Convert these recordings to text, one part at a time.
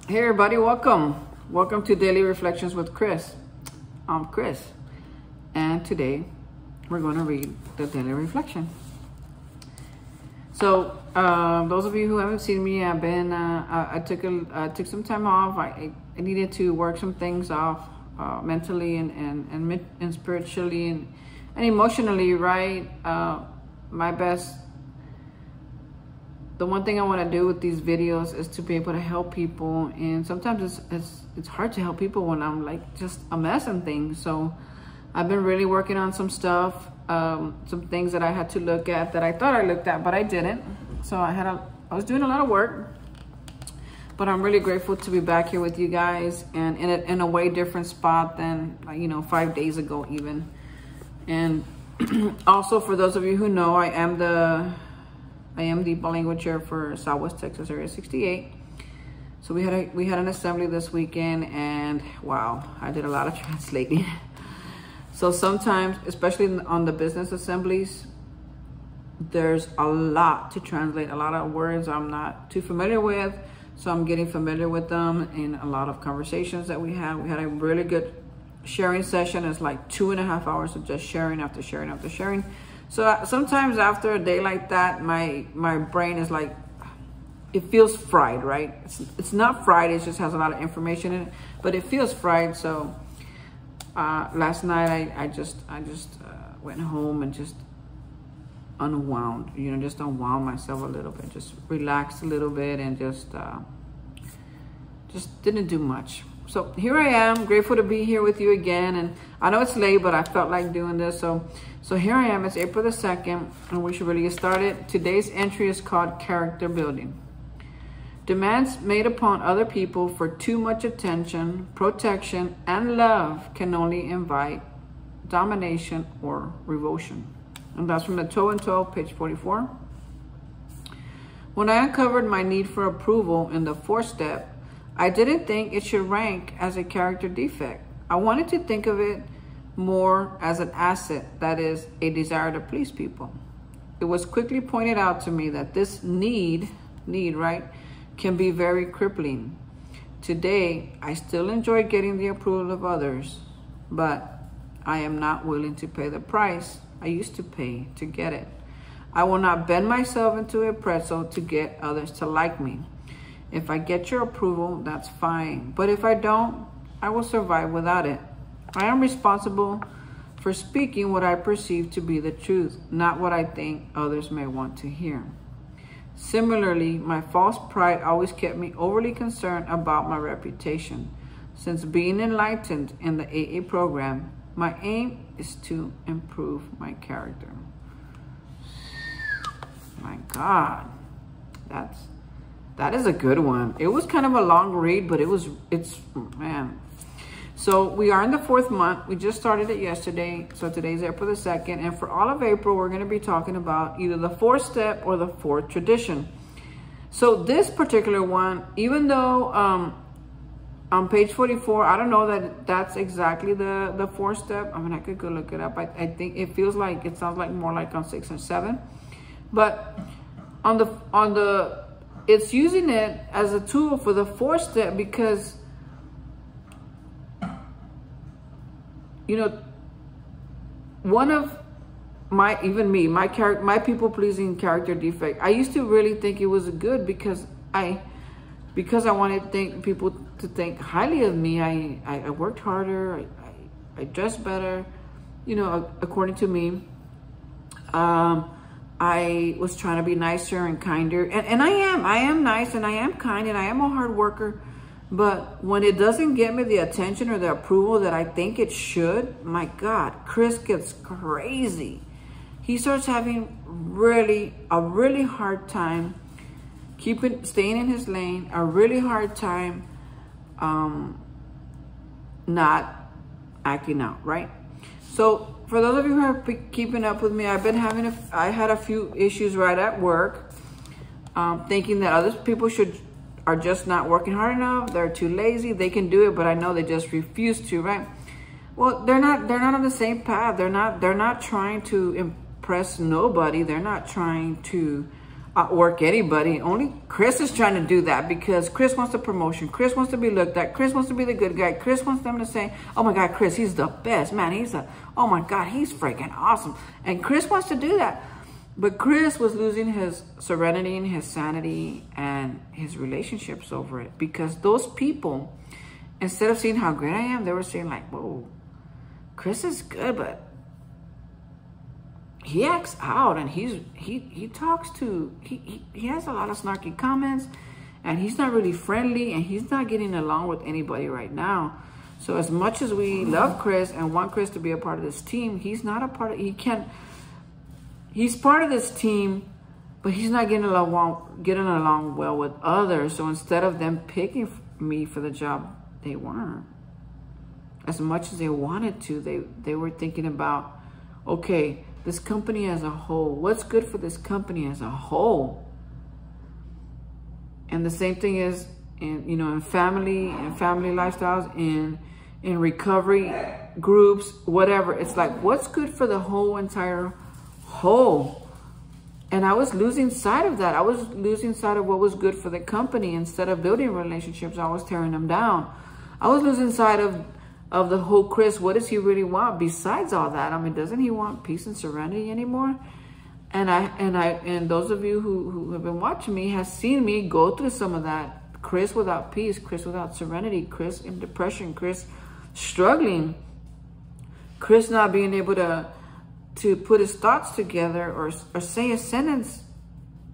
Hey everybody, welcome. Welcome to Daily Reflections with Chris. I'm Chris, and today we're going to read the Daily Reflection. So, those of you who haven't seen me, I've been, I took some time off. I needed to work some things off mentally and spiritually and emotionally, right? My best. The one thing I want to do with these videos is to be able to help people, and sometimes it's hard to help people when I'm like just a mess and things. So I've been really working on some stuff, some things that I had to look at that I thought I looked at, but I didn't. So I was doing a lot of work, but I'm really grateful to be back here with you guys, and in a way different spot than 5 days ago even. And also, for those of you who know, I am the bilingual chair for Southwest Texas Area 68. So we had an assembly this weekend, and wow, I did a lot of translating. So sometimes, especially on the business assemblies, there's a lot to translate, a lot of words I'm not too familiar with. So I'm getting familiar with them in a lot of conversations that we had. We had a really good sharing session. It's like 2.5 hours of just sharing after sharing after sharing. So sometimes after a day like that, my brain is like, it feels fried, right? It's not fried, it just has a lot of information in it, but it feels fried. So last night I just went home and just unwound, just unwound myself a little bit, just relaxed a little bit, and just didn't do much. So here I am, grateful to be here with you again. And I know it's late, but I felt like doing this. So here I am, it's April the 2nd, and we should really get started. Today's entry is called Character Building. Demands made upon other people for too much attention, protection, and love can only invite domination or revulsion. And that's from the Toe and Toe, page 44. When I uncovered my need for approval in the 4th step, I didn't think it should rank as a character defect. I wanted to think of it more as an asset, that is, a desire to please people. It was quickly pointed out to me that this need, right, can be very crippling. Today, I still enjoy getting the approval of others, but I am not willing to pay the price I used to pay to get it. I will not bend myself into a pretzel to get others to like me. If I get your approval, that's fine. But if I don't, I will survive without it. I am responsible for speaking what I perceive to be the truth, not what I think others may want to hear. Similarly, my false pride always kept me overly concerned about my reputation. Since being enlightened in the AA program, my aim is to improve my character. My God, that is a good one. It was kind of a long read, but man. So we are in the 4th month. We just started it yesterday. So today's April the 2nd. And for all of April, we're going to be talking about either the 4th step or the 4th tradition. So this particular one, even though on page 44, I don't know that that's exactly the 4th step. I mean, I could go look it up. I think it feels like, it sounds like more like on 6 and 7. But on the it's using it as a tool for the 4th step because, one of my people-pleasing character defect, I used to really think it was good because I wanted people to think highly of me. I worked harder, I dressed better, according to me. I was trying to be nicer and kinder, and I am nice, and I am kind, and I am a hard worker. But when it doesn't get me the attention or the approval that I think it should, my God, Chris gets crazy. He starts having a really hard time staying in his lane, a really hard time not acting out, right? So for those of you who are keeping up with me, I had a few issues right at work, thinking that other people are just not working hard enough. They're too lazy. They can do it, but I know they just refuse to, right? Well, they're not on the same path. They're not trying to impress nobody. They're not trying to outwork anybody. Only Chris is trying to do that because Chris wants the promotion. Chris wants to be looked at. Chris wants to be the good guy. Chris wants them to say, oh my God, Chris, he's the best. Man, oh my God, he's freaking awesome. And Chris wants to do that. But Chris was losing his serenity and his sanity and his relationships over it. Because those people, instead of seeing how great I am, they were saying like, whoa, Chris is good, but he acts out and he talks to, he has a lot of snarky comments and he's not really friendly and he's not getting along with anybody right now. So as much as we love Chris and want Chris to be a part of this team, he's not a part of, he's part of this team, but he's not getting along well with others. So instead of them picking me for the job, they weren't. As much as they wanted to, they were thinking about, okay, this company as a whole, what's good for this company as a whole? And the same thing is in family lifestyles, in recovery groups, whatever. It's like, what's good for the whole entire whole? And I was losing sight of that. I was losing sight of what was good for the company. Instead of building relationships, I was tearing them down. I was losing sight of the whole Chris. What does he really want besides all that? I mean, doesn't he want peace and serenity anymore? And those of you who have been watching me have seen me go through some of that. Chris without peace, Chris without serenity, Chris in depression, Chris struggling, Chris not being able to put his thoughts together or say a sentence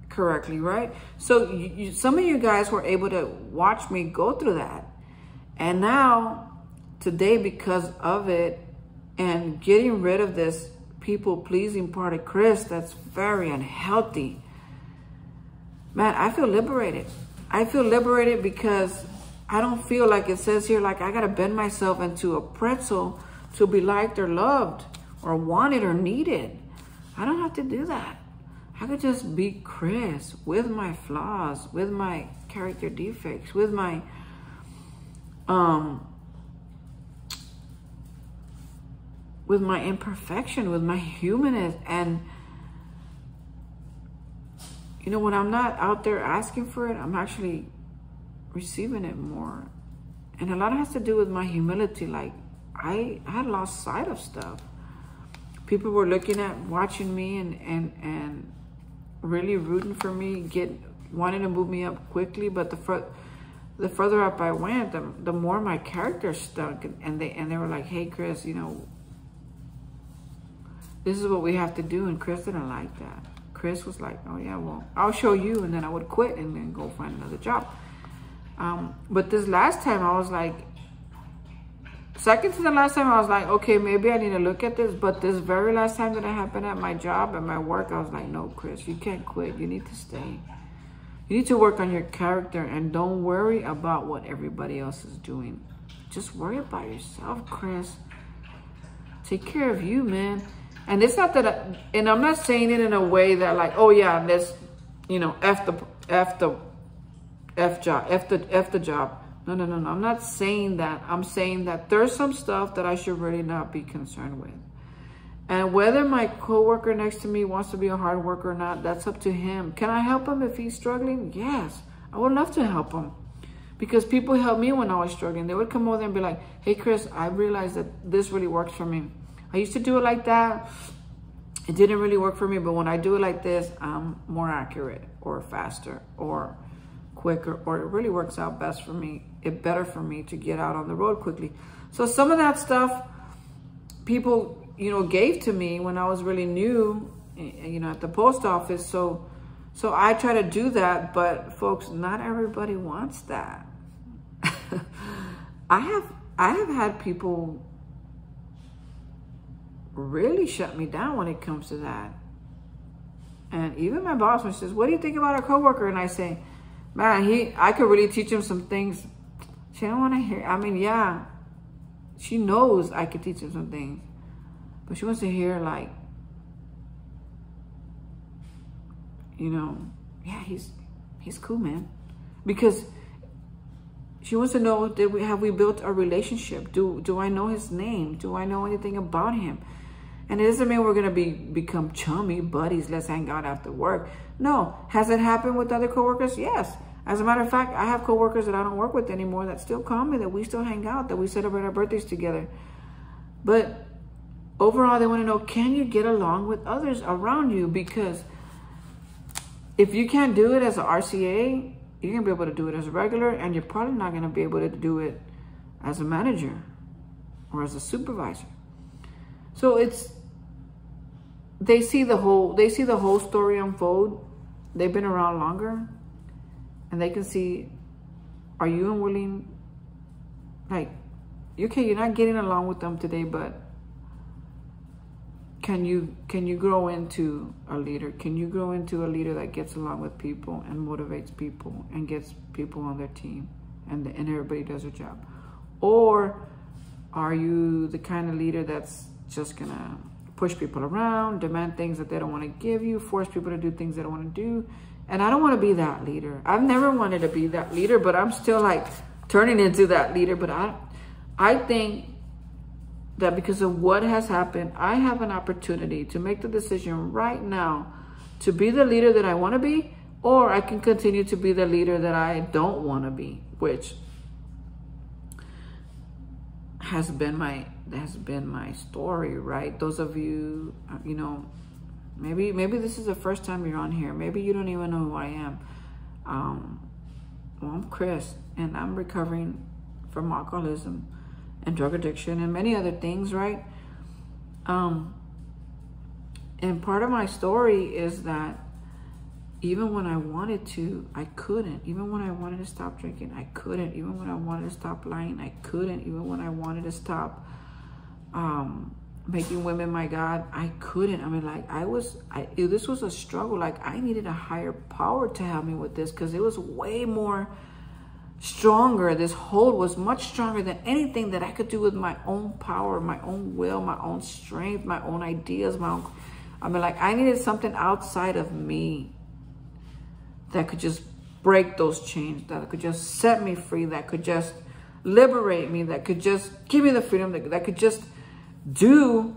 correctly, right? So some of you guys were able to watch me go through that. And now, today, because of it and getting rid of this people-pleasing part of Chris that's very unhealthy, man, I feel liberated. I feel liberated because I don't feel like it says here, like I got to bend myself into a pretzel to be liked or loved or wanted or needed. I don't have to do that. I could just be Chris with my flaws, with my character defects, with my imperfection, with my humanness. And when I'm not out there asking for it, I'm actually receiving it more. And a lot has to do with my humility. Like I had lost sight of stuff. People were watching me and really rooting for me, wanting to move me up quickly. But the further up I went, the more my character stuck. And they were like, hey, Chris, this is what we have to do. And Chris didn't like that. Chris was like, oh yeah, well, I'll show you. And then I would quit and then go find another job. But this last time I was like, second to the last time I was like, okay, maybe I need to look at this. But this very last time that it happened at my job, at my work, I was like, no, Chris, you can't quit. You need to stay. You need to work on your character and don't worry about what everybody else is doing. Just worry about yourself, Chris. Take care of you, man. And it's not that, and I'm not saying it in a way that like, oh yeah, let's, F the job. No. I'm not saying that. I'm saying that there's some stuff that I should really not be concerned with. And whether my coworker next to me wants to be a hard worker or not, that's up to him. Can I help him if he's struggling? Yes, I would love to help him. Because people helped me when I was struggling. They would come over and be like, hey, Chris, I realized that this really works for me. I used to do it like that. It didn't really work for me. But when I do it like this, I'm more accurate or faster or quicker. Or it really works out best for me. It's better for me to get out on the road quickly. So some of that stuff people, gave to me when I was really new, at the post office. So I try to do that. But folks, not everybody wants that. I have had people really shut me down when it comes to that. And even my boss, when she says, what do you think about our coworker? And I say, man, I could really teach him some things. She don't want to hear. I mean, yeah, she knows I could teach him some things, but she wants to hear like, yeah, he's cool, man. Because she wants to know, have we built a relationship? Do I know his name? Do I know anything about him? And it doesn't mean we're going to become chummy buddies. Let's hang out after work. No. Has it happened with other coworkers? Yes. As a matter of fact, I have coworkers that I don't work with anymore that still call me, that we still hang out, that we celebrate our birthdays together. But overall, they want to know, can you get along with others around you? Because if you can't do it as an RCA, you're going to be able to do it as a regular, and you're probably not going to be able to do it as a manager or as a supervisor. So they see the whole story unfold. They've been around longer, and they can see, are you unwilling? Like, okay, you're not getting along with them today, but can you grow into a leader? Can you grow into a leader that gets along with people and motivates people and gets people on their team, and everybody does their job? Or are you the kind of leader that's just gonna push people around, demand things that they don't want to give you, force people to do things they don't want to do? And I don't want to be that leader. I've never wanted to be that leader, but I'm still like turning into that leader. But I think that because of what has happened, I have an opportunity to make the decision right now to be the leader that I want to be, or I can continue to be the leader that I don't want to be, which has been my story, right? Those of you, you know, maybe this is the first time you're on here. Maybe you don't even know who I am. Well, I'm Chris, and I'm recovering from alcoholism and drug addiction and many other things, right? And part of my story is that even when I wanted to, I couldn't. Even when I wanted to stop drinking, I couldn't. Even when I wanted to stop lying, I couldn't. Even when I wanted to stop making women my God, I couldn't. I mean, like, this was a struggle. Like, I needed a higher power to help me with this, because it was way more stronger. This hold was much stronger than anything that I could do with my own power, my own will, my own strength, my own ideas, I mean, like, I needed something outside of me that could just break those chains, that could just set me free, that could just liberate me, that could just give me the freedom, that could just do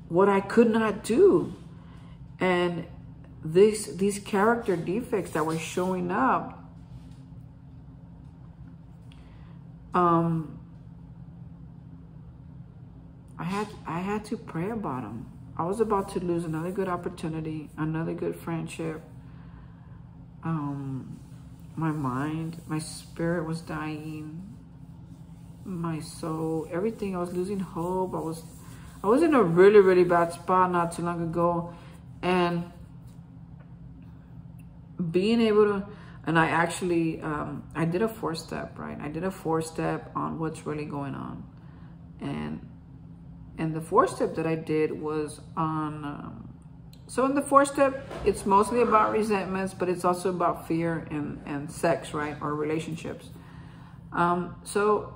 what I could not do. And these character defects that were showing up, I had to pray about them. I was about to lose another good opportunity, another good friendship. My mind, my spirit was dying. My soul, everything. I was losing hope. I was in a really, really bad spot not too long ago. And being able to, and I actually, I did a 4-step, right? I did a 4-step on what's really going on. And the 4-step that I did was on, so in the 4-step, it's mostly about resentments, but it's also about fear and sex, right? Or relationships. So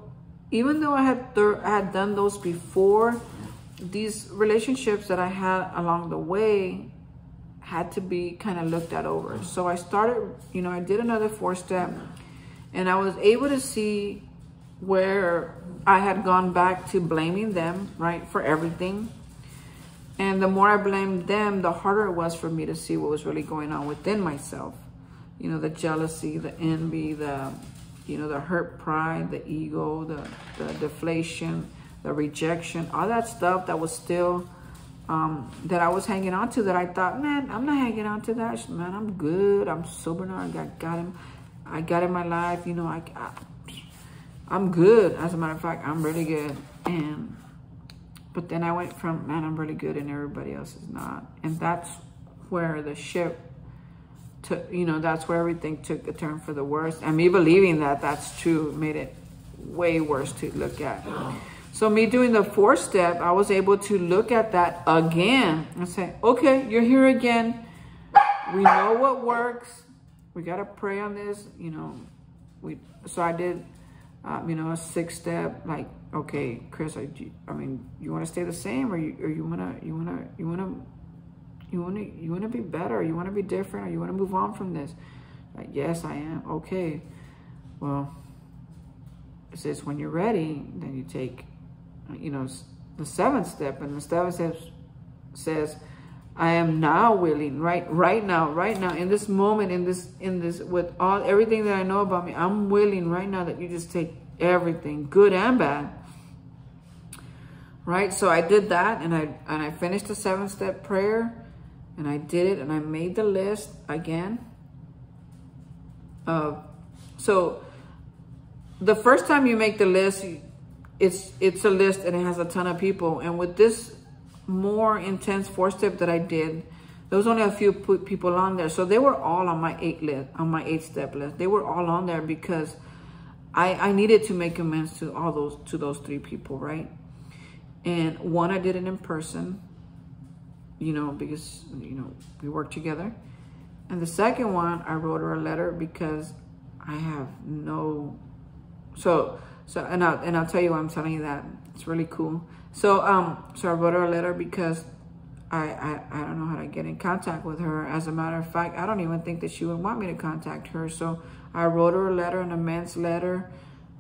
even though I had done those before, these relationships that I had along the way had to be kind of looked at over. So I started, you know, I did another 4-step, and I was able to see where I had gone back to blaming them, right, for everything. And the more I blamed them, the harder it was for me to see what was really going on within myself. You know, the jealousy, the envy, the hurt pride, the ego, the deflation, the rejection, all that stuff that was still, that I was hanging on to, that I thought, man, I'm not hanging on to that. Man, I'm good. I'm sober now. I got in my life. You know, I'm good. As a matter of fact, I'm really good. But then I went from, man, I'm really good and everybody else is not. And that's where the ship took, you know, that's where everything took a turn for the worst. And me believing that that's true made it way worse to look at. So me doing the 4-step, I was able to look at that again and say, okay, you're here again. We know what works. We got to pray on this, you know. So I did, you know, a 6-step, like, okay, Chris, I mean, you want to stay the same, or you want to be better, or you want to be different, or you want to move on from this? Like, yes, I am. Okay. Well, it says when you're ready, then you take, you know, the 7th step, and the 7th step says, I am now willing, right now, in this moment, in this, with everything that I know about me, I'm willing right now that you just take everything, good and bad. Right? So I did that, and I finished the 7th step prayer, and I did it, and I made the list again. So the first time you make the list, it's a list and it has a ton of people. And with this more intense 4-step that I did, there was only a few people on there. So they were all on my 8-step list. They were all on there because I needed to make amends to those 3 people, right? And one, I did it in person, because, we work together. And the second one, I wrote her a letter because I have no, and I'll tell you why I'm telling you that. It's really cool. So I wrote her a letter because I don't know how to get in contact with her. As a matter of fact, I don't even think that she would want me to contact her. So I wrote her a letter, an immense letter.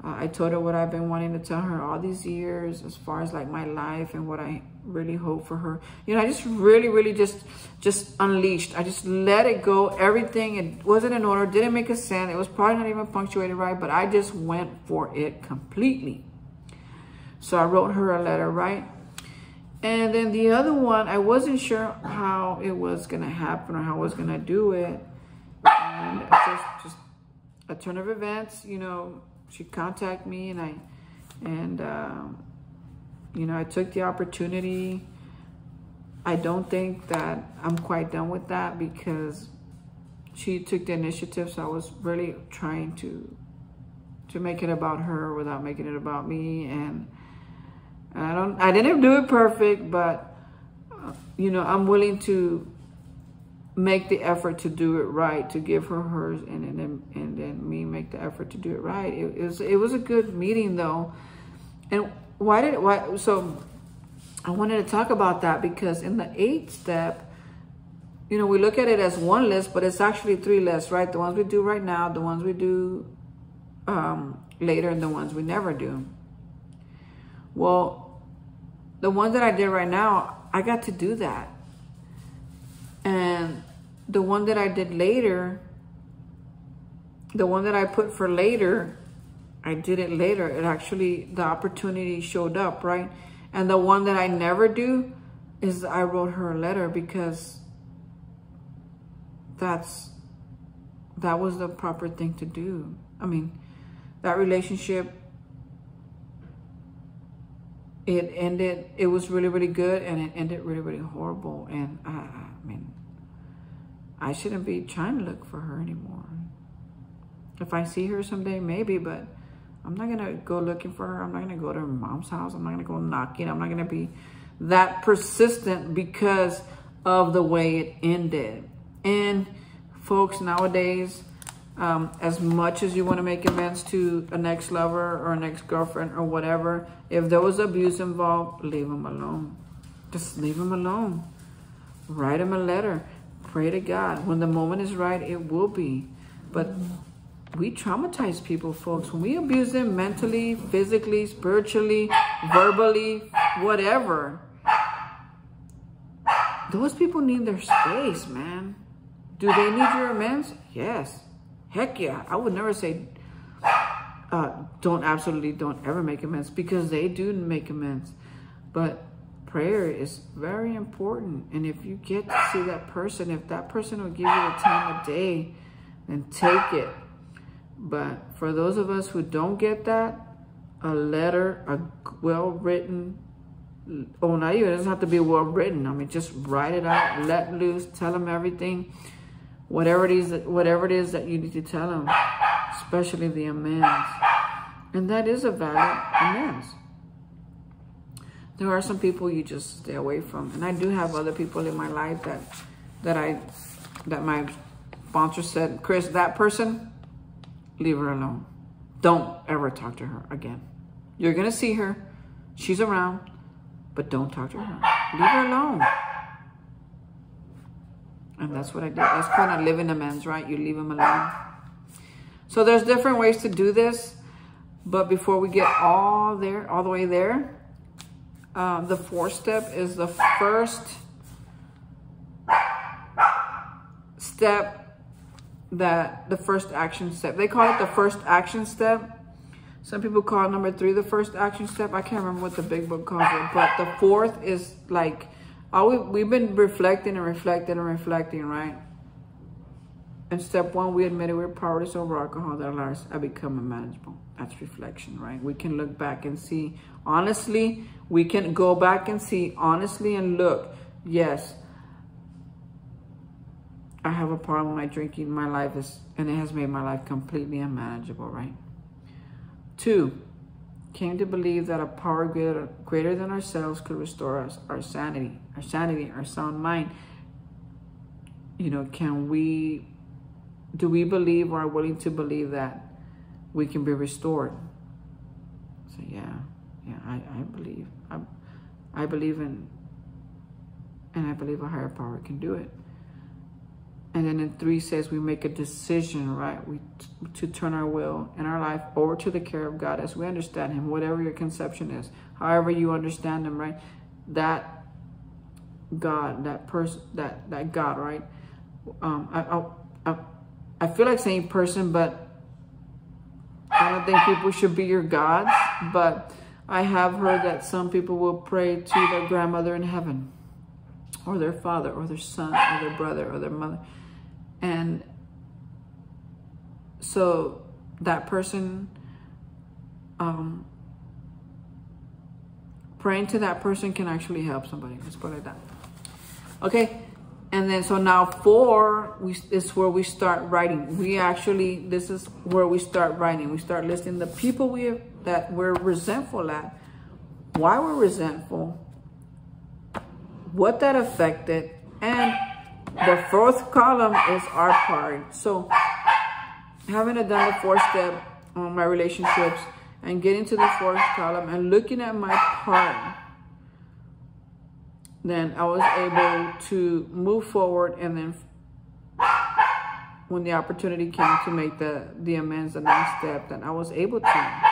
I told her what I've been wanting to tell her all these years, as far as like my life and what I really hope for her. I just really just unleashed. I just let it go. Everything, it wasn't in order, didn't make a sense. It was probably not even punctuated right, but I just went for it completely. So I wrote her a letter, right? And then the other one, I wasn't sure how it was gonna happen or how I was gonna do it. And just a turn of events, she contacted me, and I took the opportunity. I don't think that I'm quite done with that because she took the initiative. So I was really trying to make it about her without making it about me. And I didn't do it perfect, but I'm willing to make the effort to do it right, to give her hers, and then me make the effort to do it right. It was a good meeting though. And so I wanted to talk about that because in the 8th step, we look at it as one list, but it's actually 3 lists, right? The ones we do right now, the ones we do later, and the ones we never do. Well, the ones that I did right now, I got to do that. And the one that I did later, the one that I put for later, I did it later. It actually, the opportunity showed up, right? And the one that I never do is I wrote her a letter because that was the proper thing to do. I mean, that relationship, it ended, it was really good, and it ended really horrible. And I shouldn't be trying to look for her anymore. If I see her someday, maybe, but I'm not going to go looking for her. I'm not going to go to her mom's house. I'm not going to go knocking. I'm not going to be that persistent because of the way it ended. And folks, nowadays, as much as you want to make amends to an ex-lover or an ex-girlfriend or whatever, if there was abuse involved, leave them alone. Just leave them alone. Write them a letter. Pray to God. When the moment is right, it will be. But we traumatize people, folks. When we abuse them mentally, physically, spiritually, verbally, whatever, those people need their space, man. Do they need your amends? Yes. Heck yeah. I would never say don't ever make amends, because they do make amends. But prayer is very important. And if you get to see that person, if that person will give you the time of day, then take it. But for those of us who don't get that, a letter, a well-written, not even, it doesn't have to be well-written. I mean, just write it out, let loose, tell them everything, whatever it is that you need to tell them, especially the amends. And that is a valid amends. There are some people you just stay away from. And I do have other people in my life that my sponsor said, Chris, that person, leave her alone. Don't ever talk to her again. You're going to see her. She's around, but don't talk to her. Leave her alone. And that's what I did. That's kind of living amends, right? You leave them alone. So there's different ways to do this. But before we get all the way there, The fourth step is the first step, the first action step. They call it the first action step. Some people call number 3 the first action step. I can't remember what the big book calls it, but the fourth is like, we've been reflecting and reflecting and reflecting, right? And step 1, we admitted we're powerless over alcohol, that our lives have become unmanageable. That's reflection, right? We can look back and see, honestly, we can go back and see, honestly, and look, yes, I have a problem with my drinking. My life is, and it has made my life completely unmanageable, right? 2, came to believe that a power greater than ourselves could restore us, our sanity, our sound mind. You know, do we believe or are willing to believe that we can be restored? So yeah, I believe. I believe in, and I believe a higher power can do it. And then in 3 says we make a decision, right? To turn our will and our life over to the care of God as we understand him, whatever your conception is, however you understand him, right? That God, that person, that God, right? I feel like saying person, but I don't think people should be your gods. But I have heard that some people will pray to their grandmother in heaven, or their father, or their son, or their brother, or their mother. And so that person, praying to that person can actually help somebody. Let's put it like that. Okay. And then, so now 4 is where we start writing. This is where we start writing. We start listing the people that we're resentful at, why we're resentful, what that affected, and the 4th column is our part. So having done the 4th step on my relationships and getting to the 4th column and looking at my part, then I was able to move forward. And then when the opportunity came to make the amends, the next step, then I was able to,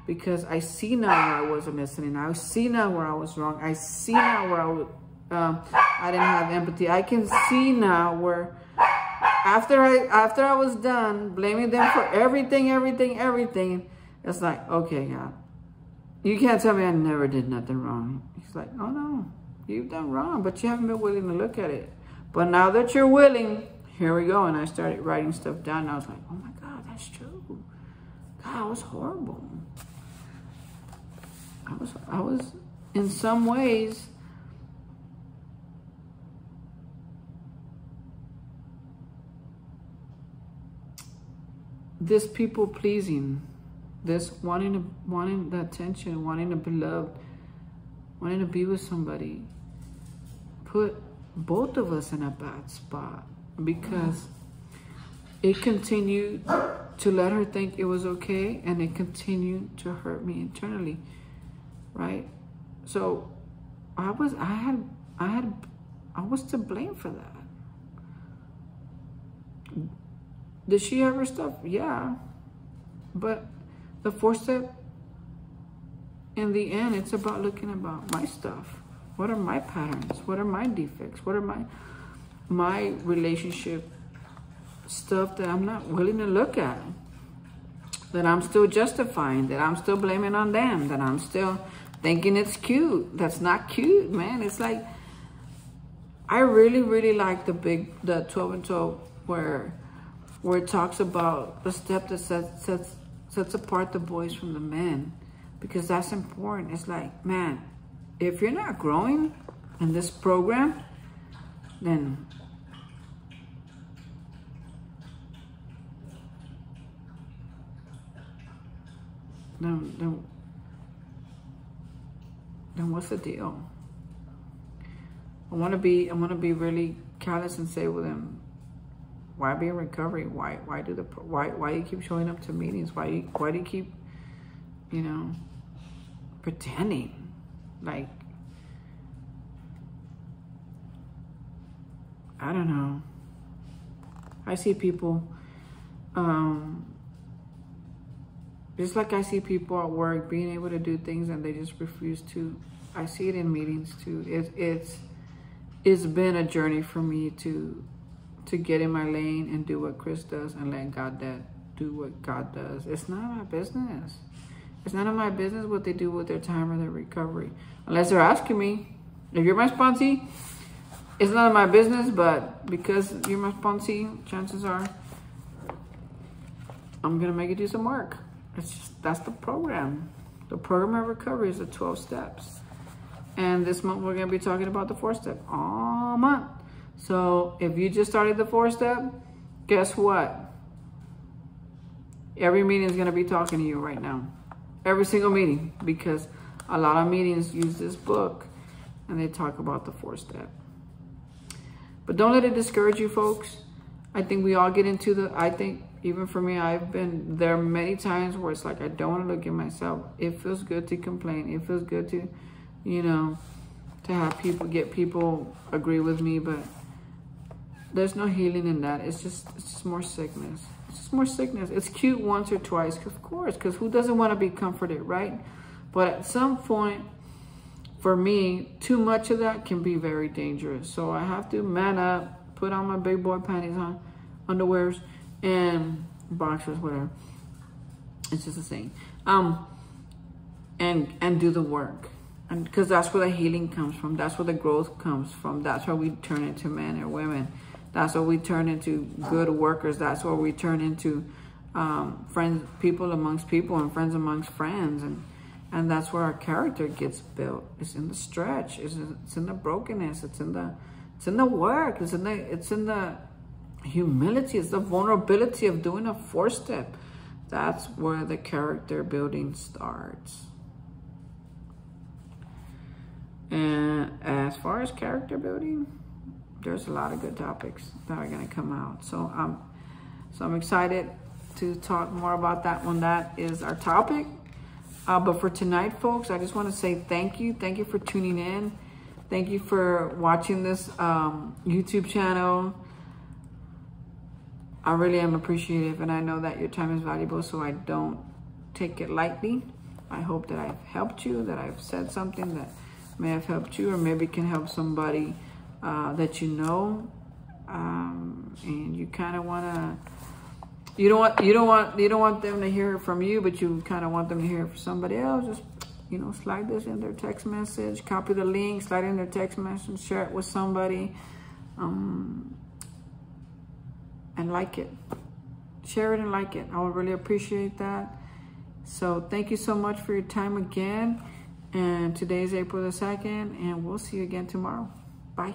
because I see now where I wasn't listening. I see now where I was wrong. I see now where I didn't have empathy. I can see now where after I was done blaming them for everything, it's like, okay, God, you can't tell me I never did nothing wrong. He's like, oh no, you've done wrong, but you haven't been willing to look at it. But now that you're willing, here we go. And I started writing stuff down. And I was like, oh my God, that's true. God, I was horrible. I was in some ways, this people pleasing, this wanting the attention, wanting to be loved, wanting to be with somebody, put both of us in a bad spot, because it continued to let her think it was okay, and it continued to hurt me internally, right? So I was to blame for that. Did she have her stuff? Yeah. But the 4th step, in the end, it's about looking about my stuff. What are my patterns? What are my defects? What are my relationship stuff that I'm not willing to look at? That I'm still justifying, that I'm still blaming on them, that I'm still thinking it's cute. That's not cute, man. It's like, I really, really like the 12 and 12 where it talks about the step that sets apart the boys from the men, because that's important. It's like, man, if you're not growing in this program, then what's the deal? I want to be really callous and say with them, why be in recovery? Why do you keep showing up to meetings? Why do you keep, pretending? Like, I don't know. I see people, just like I see people at work being able to do things and they just refuse to. I see it in meetings too. It's been a journey for me to get in my lane and do what Chris does and let God do what God does. It's not my business. It's none of my business what they do with their time or their recovery. Unless they're asking me. If you're my sponsee, it's none of my business, but because you're my sponsee, chances are I'm going to make you do some work. That's the program. The program of recovery is the 12 steps. And this month we're going to be talking about the 4-step all month. So if you just started the 4-step, guess what? Every meeting is going to be talking to you right now. Every single meeting, because a lot of meetings use this book and they talk about the 4-step. But don't let it discourage you, folks. I think we all get into I think even for me, I've been there many times where it's like, I don't want to look at myself. It feels good to complain. It feels good to, to have get people agree with me, but there's no healing in that. It's just more sickness. It's just more sickness. It's cute once or twice, of course, because who doesn't want to be comforted, right? But at some point, for me, too much of that can be very dangerous. So I have to man up, put on my big boy panties on, underwears, and boxers, whatever. It's just the same. And do the work. And because that's where the healing comes from. That's where the growth comes from. That's where we turn into men or women. That's where we turn into good workers. That's where we turn into friends, people amongst people, and friends amongst friends. And that's where our character gets built. It's in the stretch. It's in the brokenness. It's in the work. It's in the humility. It's the vulnerability of doing a 4-step. That's where the character building starts. And as far as character building, there's a lot of good topics that are going to come out. So I'm excited to talk more about that when that is our topic. But for tonight, folks, I just want to say thank you. Thank you for tuning in. Thank you for watching this YouTube channel. I really am appreciative, and I know that your time is valuable, so I don't take it lightly. I hope that I've helped you, that I've said something that may have helped you, or maybe can help somebody that you know, and you kind of want to. You don't want them to hear it from you, but you kind of want them to hear it from somebody else. Just slide this in their text message, copy the link, slide it in their text message, share it with somebody, and like it. Share it and like it. I would really appreciate that. So thank you so much for your time again. And today is April the 2nd, and we'll see you again tomorrow. Bye.